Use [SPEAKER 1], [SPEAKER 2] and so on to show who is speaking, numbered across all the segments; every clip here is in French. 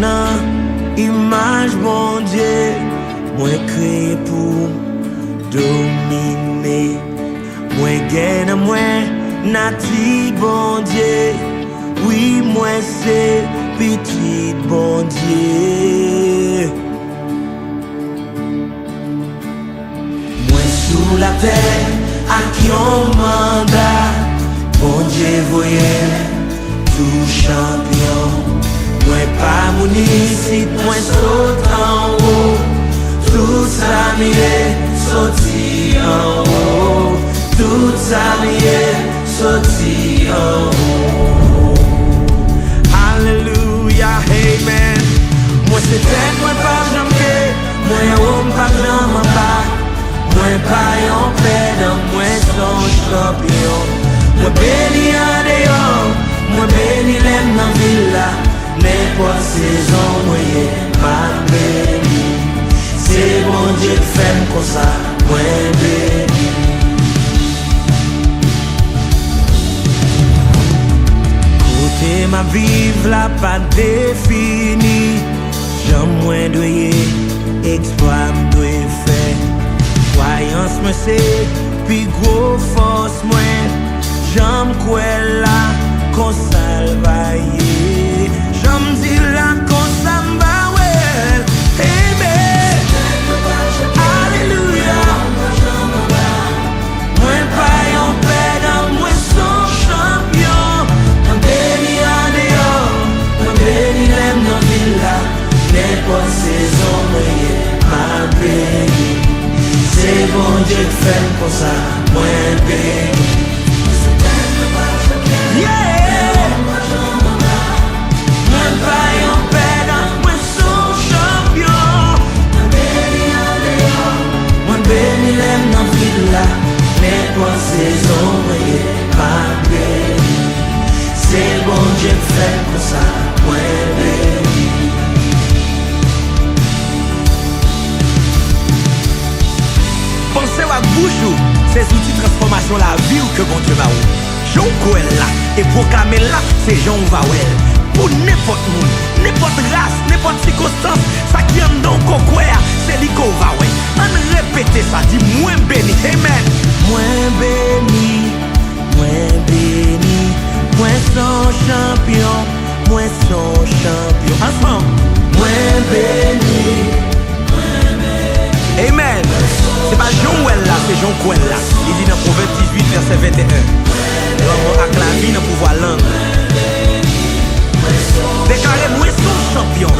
[SPEAKER 1] nan image bon Dieu, moi créé pour dominer. Moi gagne moi nati bon Dieu. Oui, moi c'est petit bon Dieu. Moi sous la terre à qui on mandat. Bon Dieu voyait tout champion. Moi pas mon ici, moi saute en haut. Tout ça m'est sorti en haut. Tout ça m'est sorti en haut. Alléluia, amen. Moi c'est tête, moi pas jamais. Moi homme pas jamais pas. Moi pas en paix, moi son champion. Moi béni en dehors, moi béni l'aime dans villa. N'importe saison, moi pas béni. C'est bon Dieu qui fait comme ça, moi béni. Côté ma vive la pas définie. J'aime moins doyer, exploit doyer faire. Croyance me c'est, puis gros force moins. J'aime quoi là, qu'on salvaille. J'aime dire là, qu'on s'emballe. Amen. Alléluia. Moi pas en paix dans moi son champion. Moi béni en dehors, moi béni l'aime dans villa. N'importe saison, moi ma béni. C'est bon Dieu qui fait comme ça, moi béni. Yeah! Moi pas en paix dans moi son champion. Moi béni en dehors, moi béni l'aime dans villa. N'importe saison, moi pas béni. C'est bon Dieu qui fait comme ça, moi béni. Pensez à bouche, ces outils de transformation la vie que bon Dieu va ou. Jean Coel là, et proclamer là, c'est Jean Vawel. Pour n'importe monde, n'importe race, n'importe circonstance, ça qui aime donc coquoia, c'est lui qu'on va ouais. On répète ça, dit moins béni, amen. Moins béni, moins béni, moins son champion, moins son champion. Ensemble, moins béni. Amen. C'est pas Jean Well là, c'est Jean Coel là. Il dit dans Proverbe 18, verset 21. L'homme a la vie dans le pouvoir langue. Déclarez moi son champion.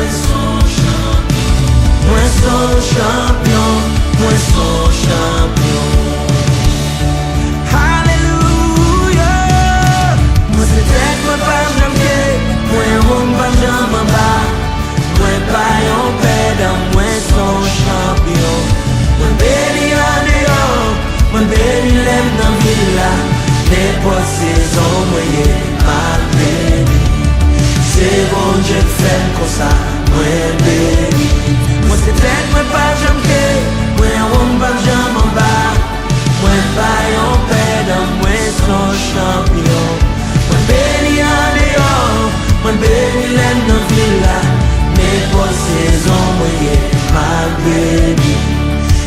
[SPEAKER 1] Moi son champion. Moi son champion. Alléluia. Moi c'est tête, moi pas jamais. Moi homme pas jamais bas. Moi pas en paix dans moi son champion. Moi béni en dehors. Moi béni l'aime dans villa. N'importe saison, moi ma béni. C'est bon Dieu qui fait comme ça, moi béni. Moi c'est tête, moi pas jamais. Moi homme pas jamais en bas. Moi pas en paix dans moi son champion. Moi béni en dehors. Moi béni l'aime dans villa. N'importe saison, moi ma béni.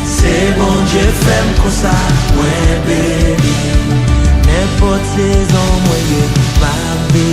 [SPEAKER 1] C'est bon Dieu qui fait comme ça, moi béni. N'importe saison, moi ma béni.